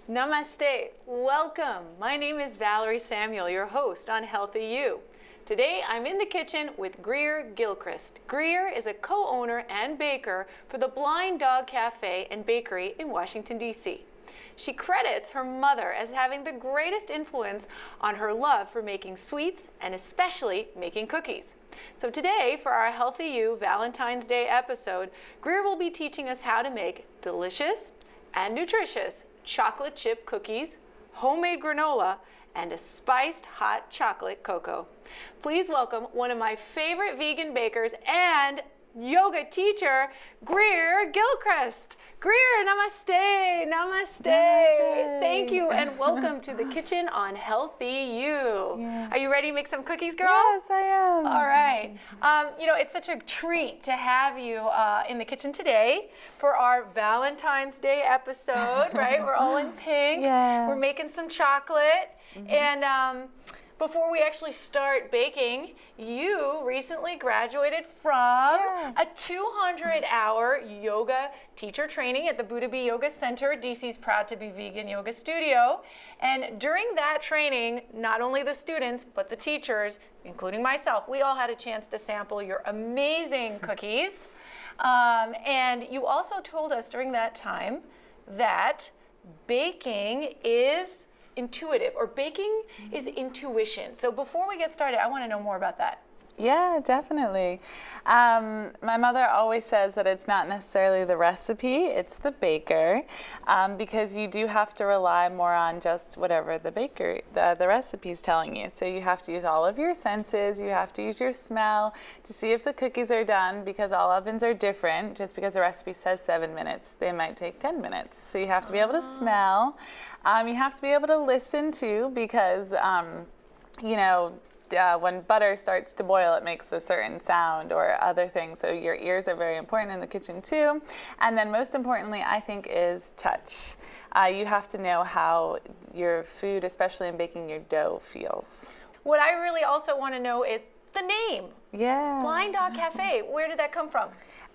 Namaste. Welcome. My name is Valerie Samuel, your host on Healthy You. Today I'm in the kitchen with Greer Gilchrist. Greer is a co-owner and baker for the Blind Dog Cafe and Bakery in Washington, D.C. She credits her mother as having the greatest influence on her love for making sweets and especially making cookies. So today, for our Healthy You Valentine's Day episode, Greer will be teaching us how to make delicious and nutritious chocolate chip cookies, homemade granola, and a spiced hot chocolate cocoa. Please welcome one of my favorite vegan bakers and yoga teacher, Greer Gilchrist. Greer, namaste, namaste. Namaste. Thank you and welcome to the kitchen on Healthy You. Yeah. Are you ready to make some cookies, girl? Yes, I am. All right. It's such a treat to have you in the kitchen today for our Valentine's Day episode, right? We're all in pink. Yeah. We're making some chocolate. And before we actually start baking, you recently graduated from a 200-hour yoga teacher training at the Buddha Bee Yoga Center, DC's proud to be vegan yoga studio. And during that training, not only the students, but the teachers, including myself, we all had a chance to sample your amazing cookies. And you also told us during that time that baking is intuitive, or baking is intuition. So before we get started, I want to know more about that. Yeah, definitely. My mother always says that it's not necessarily the recipe, it's the baker, because you do have to rely more on just whatever the recipe is telling you. So you have to use all of your senses, you have to use your smell to see if the cookies are done, because all ovens are different. Just because the recipe says 7 minutes, they might take 10 minutes. So you have to be able to smell. You have to be able to listen too, because when butter starts to boil, it makes a certain sound or other things. So your ears are very important in the kitchen too. And then most importantly, I think, is touch. You have to know how your food, especially in baking your dough, feels. What I really also want to know is the name. Yeah. Blind Dog Cafe. Where did that come from?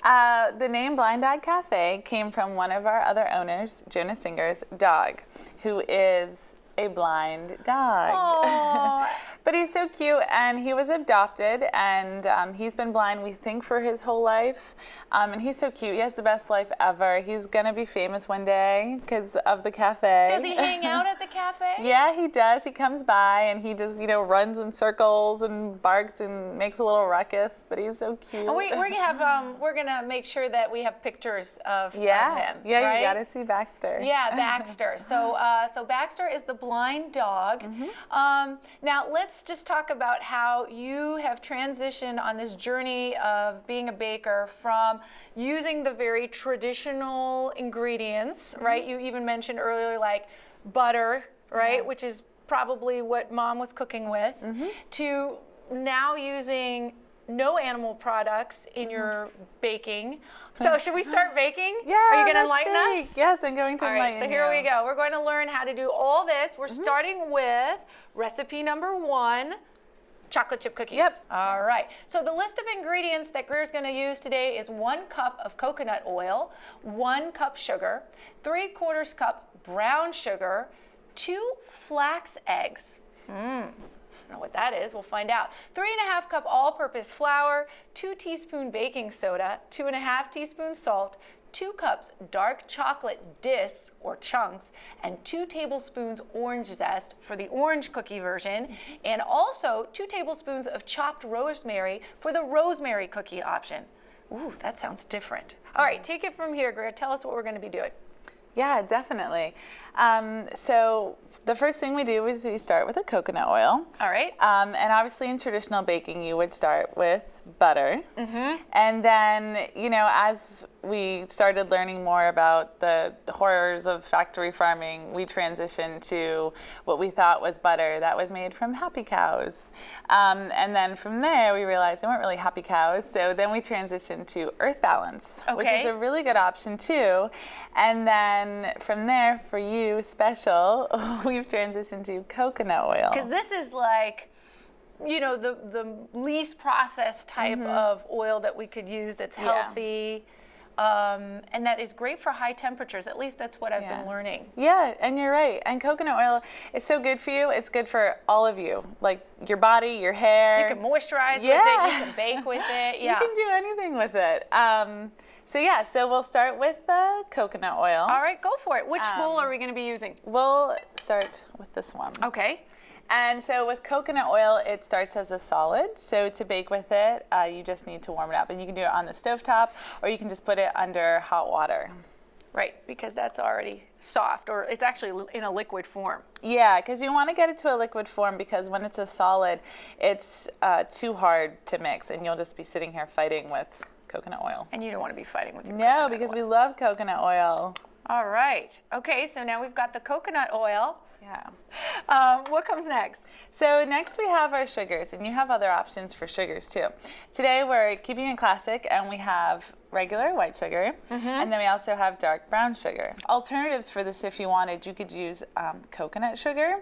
The name Blind Dog Cafe came from one of our other owners, Jonah Singer's dog, who is a blind dog. But he's so cute, and he was adopted, and he's been blind, we think, for his whole life. And he's so cute. He has the best life ever. He's going to be famous one day because of the cafe. Does he hang out at the cafe? Yeah, he does. He comes by, and he just, runs in circles and barks and makes a little ruckus, but he's so cute. And we're gonna make sure that we have pictures of him. Yeah, right? You got to see Baxter. Yeah, Baxter. So Baxter is the blind dog. Now let's just talk about how you have transitioned on this journey of being a baker from using the very traditional ingredients, right? You even mentioned earlier, like butter, right? Which is probably what Mom was cooking with, to now using no animal products in your baking. So should we start baking? Yeah. Are you going to enlighten us? Yes, I'm going to enlighten you. All right, so here we go. We're going to learn how to do all this. We're starting with recipe number 1, chocolate chip cookies. Yep. All right. So the list of ingredients that Greer's going to use today is 1 cup of coconut oil, 1 cup sugar, 3/4 cup brown sugar, 2 flax eggs. I don't know what that is. We'll find out. 3½ cup all-purpose flour, 2 teaspoon baking soda, 2½ teaspoons salt, 2 cups dark chocolate discs or chunks, and 2 tablespoons orange zest for the orange cookie version, and also 2 tablespoons of chopped rosemary for the rosemary cookie option. Ooh, that sounds different. All right, take it from here, Greer. Tell us what we're going to be doing. Yeah, definitely. So the first thing we do is we start with a coconut oil. All right. And obviously in traditional baking, you would start with butter. And then, as we started learning more about the horrors of factory farming, we transitioned to what we thought was butter that was made from happy cows. And then from there, we realized they weren't really happy cows. So then we transitioned to Earth Balance, which is a really good option too. And then from there, for you special, we've transitioned to coconut oil. Because this is like, the least processed type of oil that we could use that's healthy. and that is great for high temperatures. At least that's what I've been learning. Yeah, and you're right. And coconut oil is so good for you. It's good for all of you, like your body, your hair. You can moisturize with it. You can bake with it. Yeah. You can do anything with it. So we'll start with coconut oil. All right, go for it. Which bowl are we going to be using? We'll start with this one. Okay. And so with coconut oil, it starts as a solid. So to bake with it, you just need to warm it up. And you can do it on the stovetop, or you can just put it under hot water. Right, because that's already soft, or it's actually in a liquid form. Yeah, because you want to get it to a liquid form, because when it's a solid, it's too hard to mix, and you'll just be sitting here fighting with coconut oil. And you don't want to be fighting with your No, because we love coconut oil. All right. Okay, so now we've got the coconut oil. Yeah. What comes next? So next we have our sugars, and you have other options for sugars too. Today we're keeping it classic, and we have regular white sugar, and then we also have dark brown sugar. Alternatives for this, if you wanted, you could use coconut sugar,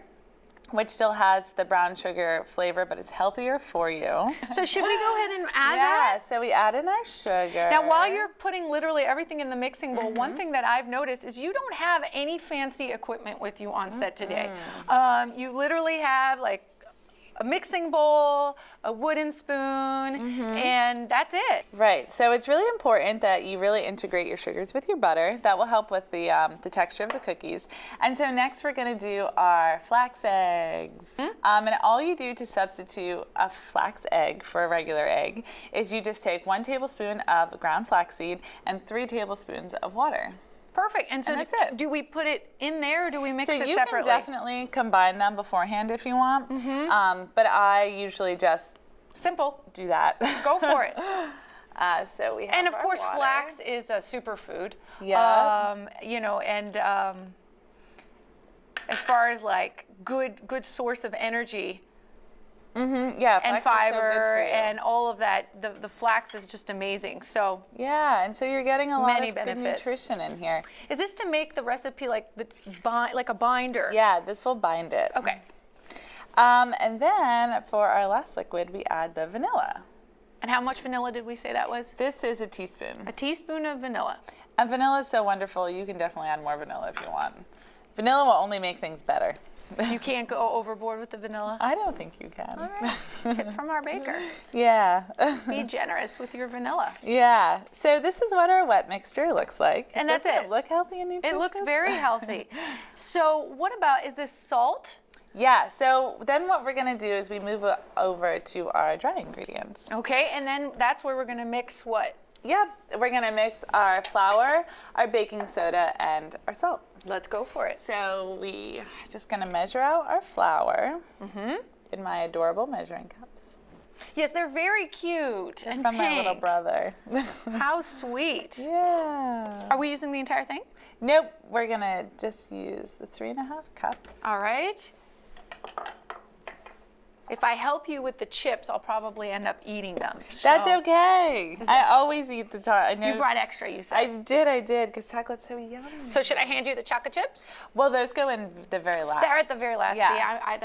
which still has the brown sugar flavor, but it's healthier for you. So should we go ahead and add that? Yeah, so we add in our sugar. Now, while you're putting literally everything in the mixing bowl, one thing that I've noticed is you don't have any fancy equipment with you on set today. You literally have like a mixing bowl, a wooden spoon, and that's it. Right. So it's really important that you really integrate your sugars with your butter. That will help with the texture of the cookies. And so next we're going to do our flax eggs. And all you do to substitute a flax egg for a regular egg is you just take 1 tablespoon of ground flaxseed and 3 tablespoons of water. Perfect. And so do we put it in there, or do we mix it separately? So you can definitely combine them beforehand if you want. But I usually just do that. Go for it. So we have and of course, water. Flax is a superfood. Yeah. You know, and as far as like good source of energy. Yeah, and fiber and all of that. The flax is just amazing. So yeah, and so you're getting a lot of benefits. Good nutrition in here. Is this to make the recipe like a binder? Yeah, this will bind it. Okay. And then for our last liquid, we add the vanilla. And how much vanilla did we say that was? This is a teaspoon. A teaspoon of vanilla. And vanilla is so wonderful. You can definitely add more vanilla if you want. Vanilla will only make things better. You can't go overboard with the vanilla? I don't think you can. All right. Tip from our baker. Yeah. Be generous with your vanilla. Yeah. So this is what our wet mixture looks like. And that's it. Look healthy and nutritious. It looks very healthy. So what about, is this salt? Yeah, so then what we're going to do is we move over to our dry ingredients. Okay, and then that's where we're going to mix what? Yep, we're going to mix our flour, our baking soda, and our salt. Let's go for it. So we are just going to measure out our flour in my adorable measuring cups. Yes, they're very cute and from pink. My little brother. How sweet. Yeah. Are we using the entire thing? Nope, we're going to just use the 3.5 cups. All right. If I help you with the chips, I'll probably end up eating them. That's okay. I always eat the chocolate. You brought extra, you said. I did, because chocolate's so yummy. So should I hand you the chocolate chips? Well, those go in the very last. They're at the very last. Yeah.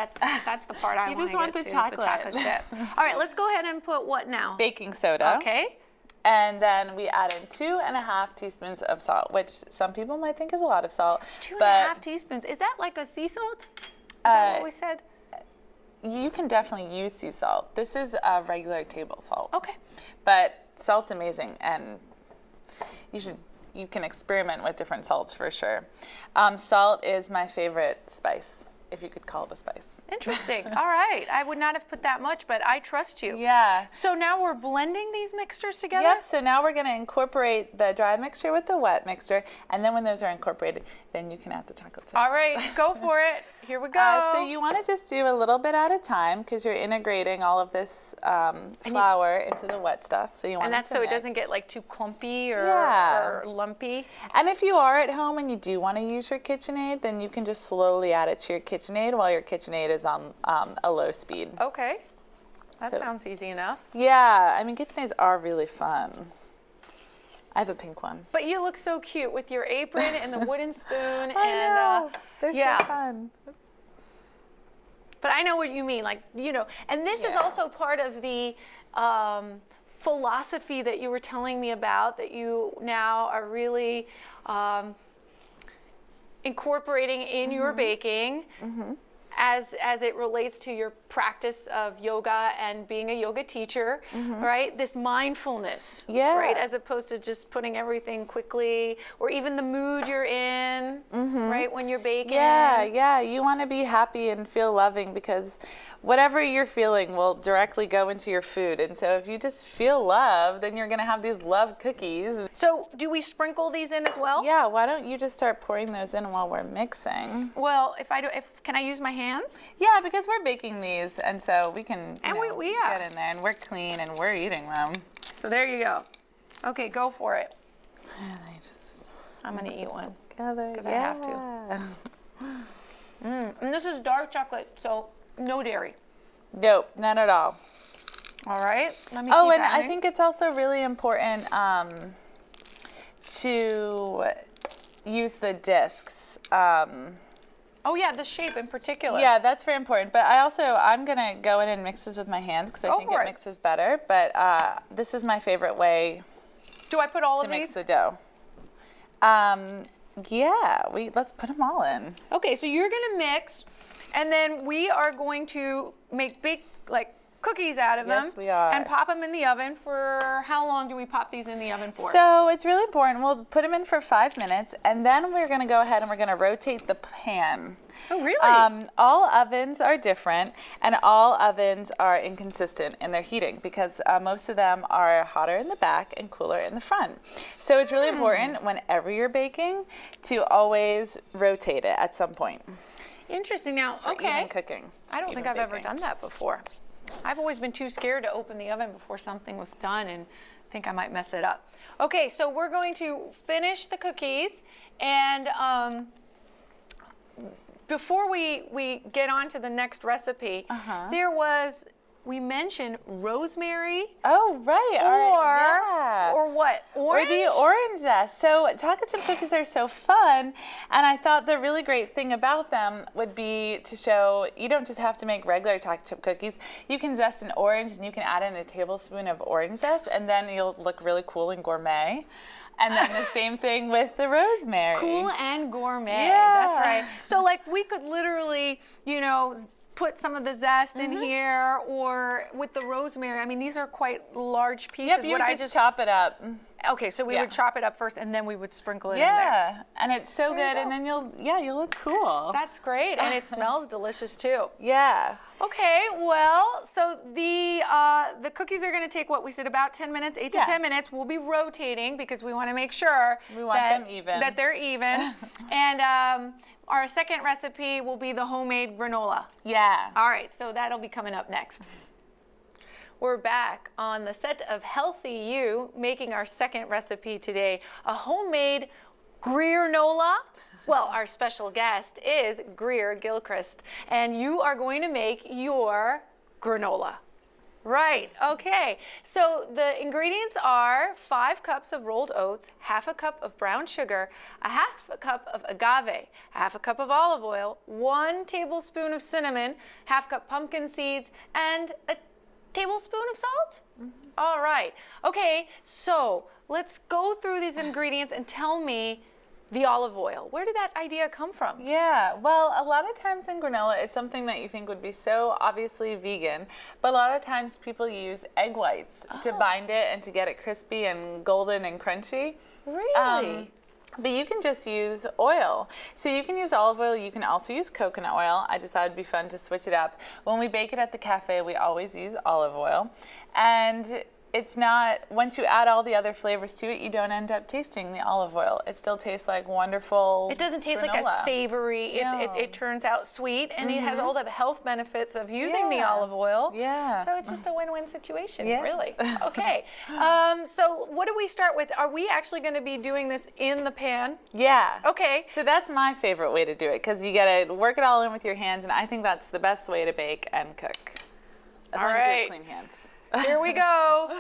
See, that's the part I want to get to. You just want the chocolate chip. All right, let's go ahead and put what now? Baking soda. Okay. And then we add in 2.5 teaspoons of salt, which some people might think is a lot of salt. 2.5 teaspoons. Is that like a sea salt? Is that what we said? You can definitely use sea salt. This is a regular table salt. Okay. But salt's amazing, and you can experiment with different salts for sure. Salt is my favorite spice, if you could call it a spice. Interesting. All right. I would not have put that much, but I trust you. Yeah. So now we're blending these mixtures together? Yep. So now we're going to incorporate the dry mixture with the wet mixture, and then when those are incorporated, then you can add the chocolate chips. All right. Go for it. Here we go. So you want to just do a little bit at a time, because you're integrating all of this flour into the wet stuff. So you want that's so it doesn't get like too clumpy or lumpy. And if you are at home and you do want to use your KitchenAid, then you can just slowly add it to your KitchenAid while your KitchenAid is on a low speed. Okay. That sounds easy enough. Yeah. I mean, KitchenAids are really fun. I have a pink one. But you look so cute with your apron and the wooden spoon. I know. They're so fun. But I know what you mean, like, you know. And this is also part of the philosophy that you were telling me about that you now are really incorporating in your baking as it relates to your practice of yoga and being a yoga teacher, right? This mindfulness, right? As opposed to just putting everything quickly, or even the mood you're in, right? When you're baking. Yeah, you want to be happy and feel loving, because whatever you're feeling will directly go into your food. And so if you just feel love, then you're going to have these love cookies. So do we sprinkle these in as well? Yeah, why don't you just start pouring those in while we're mixing? Well, can I use my hands? Yeah, because we're baking these, and so we can we get in there, and we're clean, and we're eating them. So there you go. Okay, go for it. And I just I'm going to eat one. Together. Because I have to. And this is dark chocolate, so no dairy. Nope, none at all. All right. Let me Oh, keep and adding. I think it's also really important to use the discs. Oh yeah, the shape in particular. Yeah, that's very important. But I'm going to go in and mix this with my hands because I think it mixes better. But this is my favorite way Do I put all to of mix these? the dough. Yeah, let's put them all in. Okay, so you're going to mix, and then we are going to make big, like, cookies out of them. Yes, we are. And pop them in the oven for, how long do we pop these in the oven for? So it's really important. We'll put them in for 5 minutes, and then we're going to go ahead and we're going to rotate the pan. Oh, really? All ovens are different, and all ovens are inconsistent in their heating because most of them are hotter in the back and cooler in the front. So it's really important whenever you're baking to always rotate it at some point. Interesting. Now, For even cooking. I don't think even I've ever baking. done that before. I've always been too scared to open the oven before something was done and think I might mess it up. Okay, so we're going to finish the cookies, and before we get on to the next recipe, we mentioned rosemary. Oh, right. Or what? Orange? Or the orange zest. So chocolate chip cookies are so fun, and I thought the really great thing about them would be to show you don't just have to make regular chocolate chip cookies. You can zest an orange, and you can add in a tablespoon of orange zest, and then you'll look really cool and gourmet. And then the same thing with the rosemary. Cool and gourmet. Yeah. That's right. So like we could literally, put some of the zest in here, or with the rosemary. I mean, these are quite large pieces. Yep, you would just chop it up. Okay, so we would chop it up first, and then we would sprinkle it in there. Yeah, and it's so good, and then you'll look cool. That's great, and it smells delicious too. Yeah. Okay, well, so the cookies are going to take what we said about 10 minutes, 8 to 10 minutes. We'll be rotating because we want to make sure that they're even. And our second recipe will be the homemade granola. Yeah. All right, so that'll be coming up next. We're back on the set of Healthy You, making our second recipe today, a homemade Granola. Well, our special guest is Greer Gilchrist, and you are going to make your granola. Right, okay. So the ingredients are 5 cups of rolled oats, half a cup of brown sugar, a half a cup of agave, half a cup of olive oil, 1 tablespoon of cinnamon, half cup pumpkin seeds, and a tablespoon of salt? All right. Okay, so let's go through these ingredients and tell me the olive oil. Where did that idea come from? Yeah, well, a lot of times in granola, it's something that you think would be so obviously vegan, but a lot of times people use egg whites to bind it and to get it crispy and golden and crunchy. Really? But you can just use oil. So you can use olive oil, you can also use coconut oil. I just thought it'd be fun to switch it up. When we bake it at the cafe, we always use olive oil. And it's not, once you add all the other flavors to it, you don't end up tasting the olive oil. It still tastes like wonderful It doesn't taste granola. like a savory, No. it turns out sweet, and it has all the health benefits of using the olive oil. Yeah. So it's just a win-win situation, Yeah. really. Okay, so what do we start with? Are we actually going to be doing this in the pan? Yeah. Okay. So that's my favorite way to do it, because you got to work it all in with your hands, and I think that's the best way to bake and cook. As long as you have clean hands. Here we go.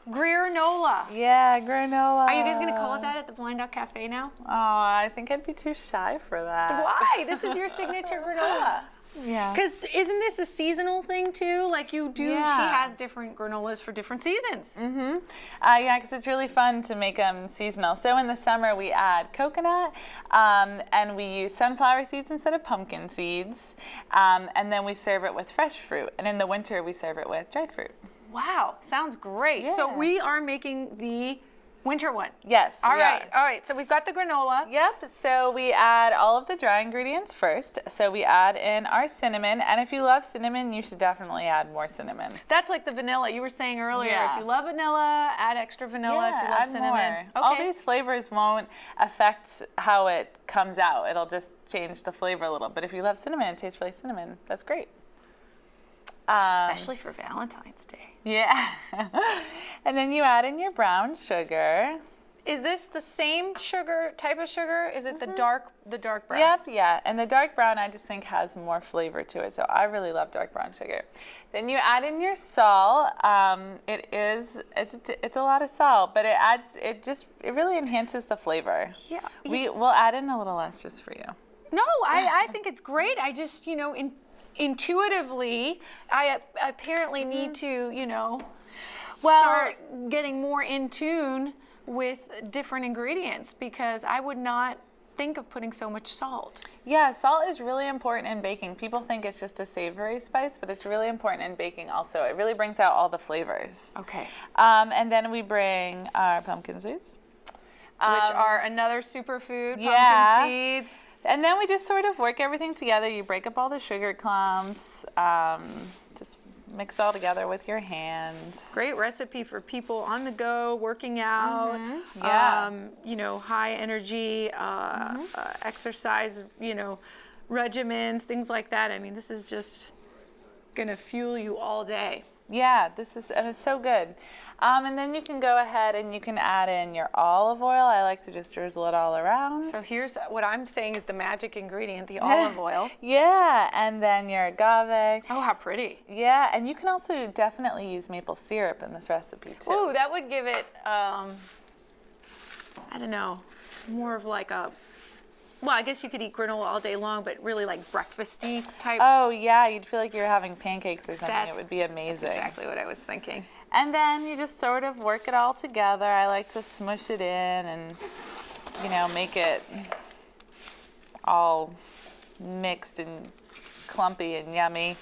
Granola. Yeah, granola. Are you guys going to call it that at the Blind Dog Cafe now? Oh, I think I'd be too shy for that. Why? This is your signature granola. Yeah. Because isn't this a seasonal thing too? Like you do, Yeah. she has different granolas for different seasons. Yeah, because it's really fun to make them seasonal. So in the summer we add coconut, and we use sunflower seeds instead of pumpkin seeds, and then we serve it with fresh fruit. And in the winter we serve it with dried fruit. Wow, sounds great. So Yeah. we are making the winter one. Yes. All we right, are. all right. So we've got the granola. Yep, so we add all of the dry ingredients first. So we add in our cinnamon, and if you love cinnamon, you should definitely add more cinnamon. That's like the vanilla you were saying earlier. Yeah. If you love vanilla, add extra vanilla. If you love add cinnamon. more. Okay. All these flavors won't affect how it comes out. It'll just change the flavor a little. But if you love cinnamon, it tastes really cinnamon. That's great. Especially for Valentine's Day. Yeah. And then you add in your brown sugar. Is this the same sugar, type of sugar? Is it the dark brown? Yep, yeah. And the dark brown I just think has more flavor to it. So I really love dark brown sugar. Then you add in your salt. It's a lot of salt, but it really enhances the flavor. Yeah. We'll add in a little less just for you. No, I think it's great. I just, intuitively, I apparently need to, start getting more in tune with different ingredients because I would not think of putting so much salt. Yeah, salt is really important in baking. People think it's just a savory spice, but it's really important in baking also. It really brings out all the flavors. Okay. And then we bring our pumpkin seeds. Which are another superfood, yeah. pumpkin seeds. And then we just sort of work everything together. You break up all the sugar clumps, just mix it all together with your hands. Great recipe for people on the go, working out, Yeah. high energy, exercise, regimens, things like that. I mean, this is just gonna fuel you all day. Yeah, it's so good. And then you can go ahead and you can add in your olive oil. I like to just drizzle it all around. So here's what I'm saying is the magic ingredient, the olive oil. Yeah, and then your agave. Oh, how pretty. Yeah, and you can also definitely use maple syrup in this recipe too. Ooh, that would give it, I don't know, more of like well, I guess you could eat granola all day long, but really like breakfasty type. Oh yeah, you'd feel like you're having pancakes or something. It would be amazing. That's exactly what I was thinking. And then you just sort of work it all together. I like to smush it in and, make it all mixed and clumpy and yummy.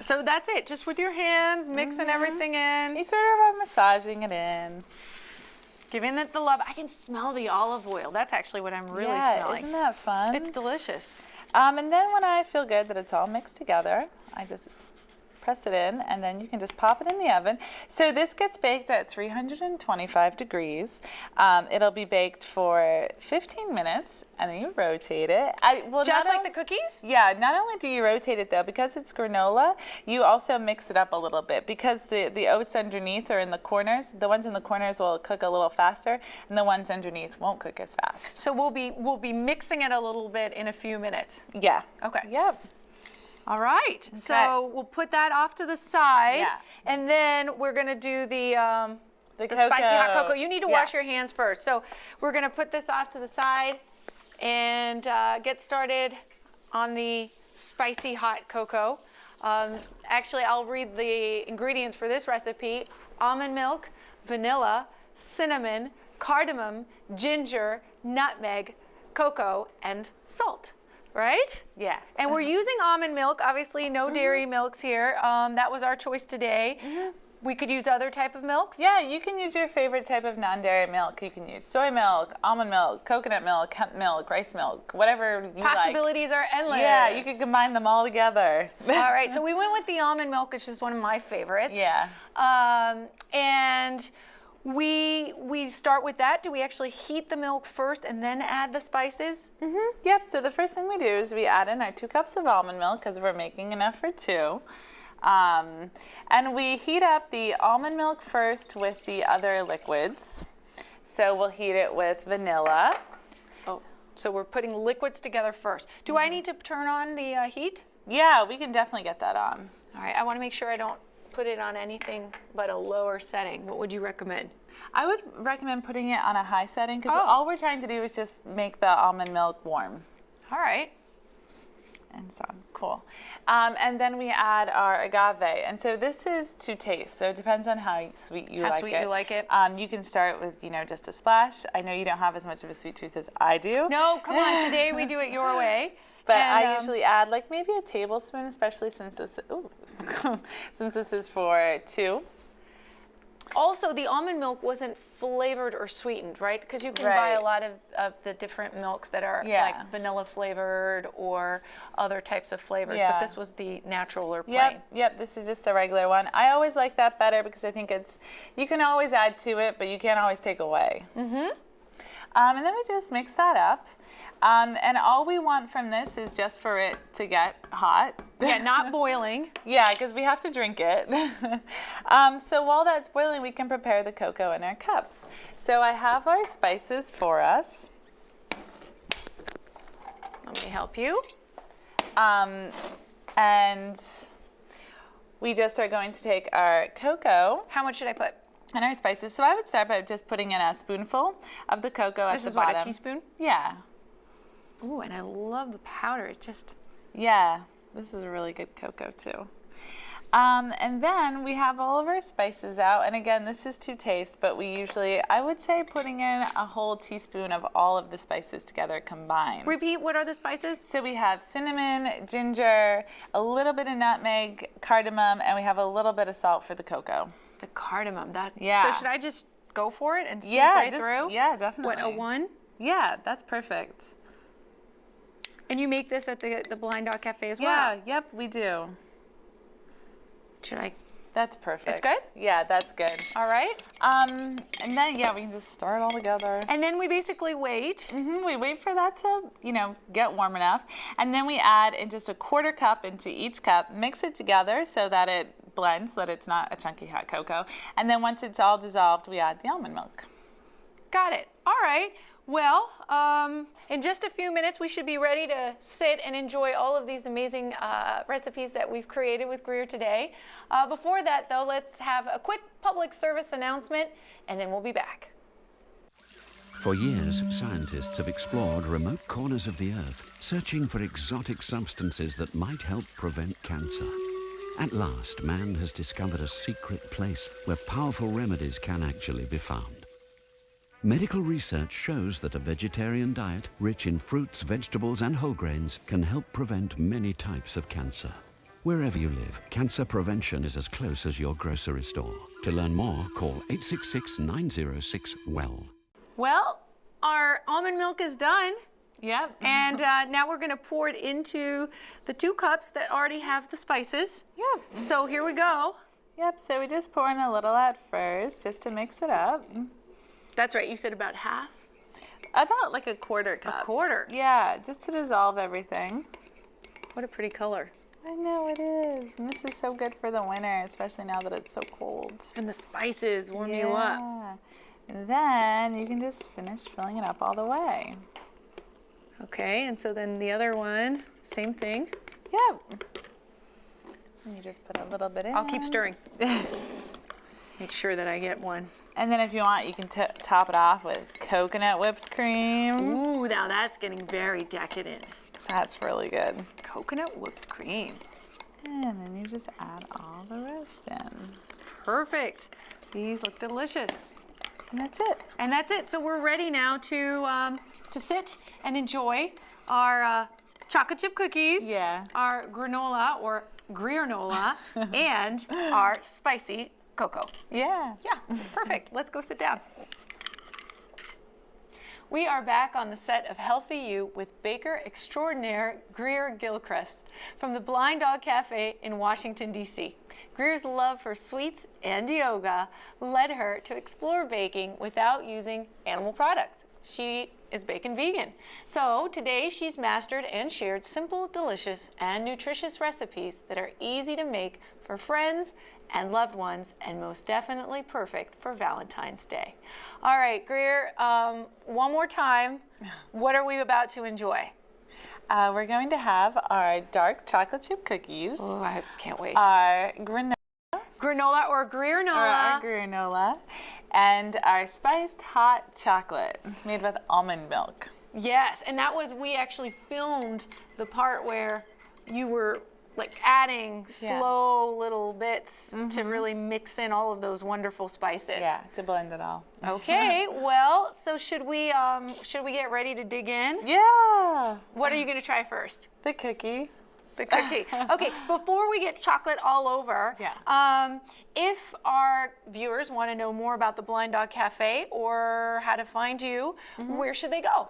So that's it, just with your hands, mixing everything in. You sort of are massaging it in. Giving it the love. I can smell the olive oil. That's actually what I'm really smelling. Isn't that fun? It's delicious. And then when I feel good that it's all mixed together, I just press it in, and then you can just pop it in the oven. So this gets baked at 325 degrees. It'll be baked for 15 minutes, and then you rotate it. Just like the cookies? Yeah, not only do you rotate it though, because it's granola, you also mix it up a little bit because the oats underneath are in the corners. The ones in the corners will cook a little faster, and the ones underneath won't cook as fast. So we'll be mixing it a little bit in a few minutes. Yeah. Okay. Yep. All right. Okay. So we'll put that off to the side. Yeah. And then we're going to do the cocoa. spicy hot cocoa. You need to wash your hands first. So we're going to put this off to the side and get started on the spicy hot cocoa. Actually, I'll read the ingredients for this recipe. Almond milk, vanilla, cinnamon, cardamom, ginger, nutmeg, cocoa, and salt. Right? Yeah. And we're using almond milk, obviously no dairy milks here. That was our choice today. We could use other type of milks. Yeah, you can use your favorite type of non-dairy milk. You can use soy milk, almond milk, coconut milk, hemp milk, rice milk, whatever you like. Possibilities are endless. Yeah, you can combine them all together. All right, so we went with the almond milk, which is one of my favorites. Yeah. And we start with that. Do we actually heat the milk first and then add the spices? Yep, so the first thing we do is we add in our 2 cups of almond milk because we're making enough for 2. And we heat up the almond milk first with the other liquids. So we'll heat it with vanilla. Oh, so we're putting liquids together first. Do I need to turn on the heat? Yeah, we can definitely get that on. All right, I want to make sure I don't put it on anything but a lower setting. What would you recommend? I would recommend putting it on a high setting because all we're trying to do is just make the almond milk warm. All right. And so cool. And then we add our agave. And so this is to taste. So it depends on how sweet you like it. How sweet you like it. You can start with, just a splash. I know you don't have as much of a sweet tooth as I do. No, come on. Today we do it your way. But I usually add like maybe a tablespoon, especially since this, since this is for 2. Also, the almond milk wasn't flavored or sweetened, right? Because you can buy a lot of the different milks that are like vanilla flavored or other types of flavors. But this was the natural or plain. Yep, this is just the regular one. I always like that better because I think you can always add to it, but you can't always take away. Mm-hmm. And then we just mix that up. And all we want from this is just for it to get hot. Yeah, not boiling. Yeah, because we have to drink it. So while that's boiling, we can prepare the cocoa in our cups. So I have our spices for us. Let me help you. And we just are going to take our cocoa. How much should I put? And our spices. So I would start by just putting in a spoonful of the cocoa at the bottom. This is what, a teaspoon? Yeah. Ooh, and I love the powder. It's just... Yeah, this is a really good cocoa too. And then we have all of our spices out. And again, this is to taste, but we usually, I would say putting in a whole teaspoon of all of the spices together combined. Repeat, what are the spices? So we have cinnamon, ginger, a little bit of nutmeg, cardamom, and we have a little bit of salt for the cocoa. The cardamom, yeah. So should I just go for it and swoop right through? Yeah, definitely. What, a 1? Yeah, that's perfect. And you make this at the Blind Dog Cafe as well? Yeah, yep, we do. Should I? That's perfect. It's good? Yeah, that's good. All right. And then, we can just stir it all together. And then we basically wait. Mm-hmm, we wait for that to, get warm enough. And then we add in just a 1/4 cup into each cup, mix it together so that it blends, so that it's not a chunky hot cocoa. And then once it's all dissolved, we add the almond milk. Got it. All right. Well, in just a few minutes, we should be ready to sit and enjoy all of these amazing recipes that we've created with Greer today. Before that, though, let's have a quick public service announcement, and then we'll be back. For years, scientists have explored remote corners of the Earth, searching for exotic substances that might help prevent cancer. At last, man has discovered a secret place where powerful remedies can actually be found. Medical research shows that a vegetarian diet rich in fruits, vegetables and whole grains can help prevent many types of cancer. Wherever you live, cancer prevention is as close as your grocery store. To learn more, call 866-906-WELL. Well, our almond milk is done. Yep. And now we're going to pour it into the 2 cups that already have the spices. Yep. So here we go. Yep, so we just pour in a little at first just to mix it up. That's right, you said about half? About like a 1/4 cup. A 1/4? Yeah, just to dissolve everything. What a pretty color. I know it is. And this is so good for the winter, especially now that it's so cold. And the spices warm you up. And then you can just finish filling it up all the way. Okay, and so then the other one, same thing. Yep. And you just put a little bit in. I'll keep stirring. Make sure that I get one. And then if you want, you can top it off with coconut whipped cream. Ooh, now that's getting very decadent. That's really good. Coconut whipped cream. And then you just add all the rest in. Perfect. These look delicious. And that's it. And that's it. So we're ready now to sit and enjoy our chocolate chip cookies, our granola or Greernola, and our spicy cocoa. Yeah. Yeah, perfect. Let's go sit down. We are back on the set of Healthy You with baker extraordinaire Greer Gilchrist from the Blind Dog Cafe in Washington, D.C. Greer's love for sweets and yoga led her to explore baking without using animal products. She is bacon vegan. So today she's mastered and shared simple, delicious, and nutritious recipes that are easy to make for friends and loved ones, and most definitely perfect for Valentine's Day. All right, Greer, one more time, what are we about to enjoy? We're going to have our dark chocolate chip cookies. Oh, I can't wait. Our granola. Granola or Greernola. Our granola. And our spiced hot chocolate made with almond milk. Yes, and that was, we actually filmed the part where you were like adding slow little bits to really mix in all of those wonderful spices. Yeah, to blend it all. Okay, well, so should we get ready to dig in? Yeah. What are you gonna try first? The cookie. The cookie. Okay, before we get chocolate all over, if our viewers want to know more about the Blind Dog Cafe or how to find you, where should they go?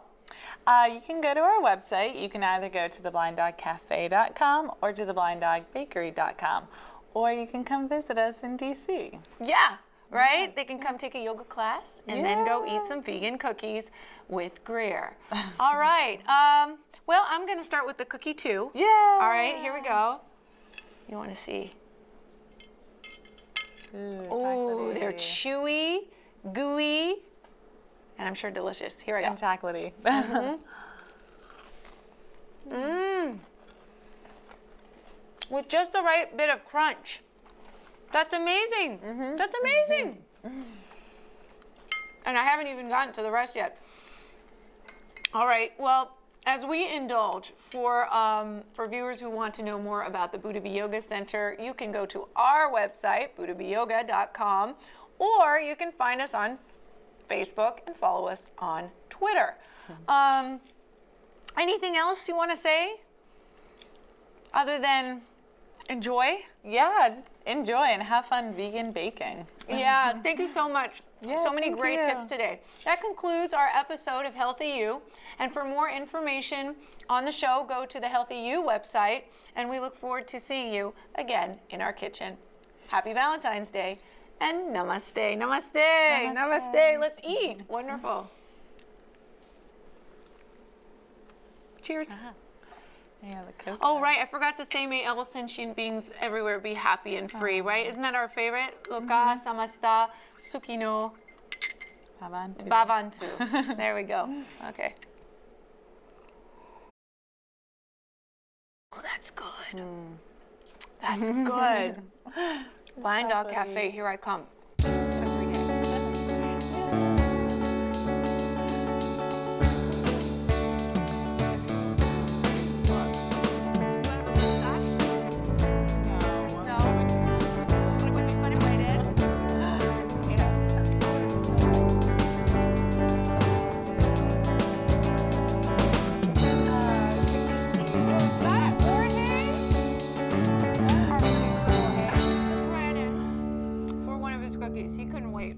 You can go to our website. You can either go to theblinddogcafe.com or to theblinddogbakery.com, or you can come visit us in DC. Yeah, right? They can come take a yoga class and then go eat some vegan cookies with Greer. All right. Well, I'm going to start with the cookie too. Yeah. All right, here we go. You want to see? Ooh, they're chewy, gooey, and I'm sure delicious. Here I go. And chocolatey. With just the right bit of crunch. That's amazing. That's amazing. And I haven't even gotten to the rest yet. All right, well, as we indulge, for viewers who want to know more about the Buddha Bee Yoga Center, you can go to our website, buddhabeeyoga.com, or you can find us on Facebook and follow us on Twitter. Anything else you want to say other than enjoy? Yeah, just enjoy and have fun vegan baking. Yeah, thank you so much. Yeah, so many thank great you. tips today. That concludes our episode of Healthy You. And for more information on the show, go to the Healthy You website. And we look forward to seeing you again in our kitchen. Happy Valentine's Day. And namaste, namaste, namaste. Namaste. Let's eat. Wonderful. Cheers. Yeah, the coconut. Oh, right. I forgot to say, may all sentient beings everywhere be happy and free, right? Isn't that our favorite? Loka samasta sukino Bhavantu. bhavantu. There we go. Okay. Oh, that's good. That's good. Blind Dog Cafe, here I come. Every day. No. Would it be fun if I did? That morning, Brandon, for one of his cookies. He couldn't wait.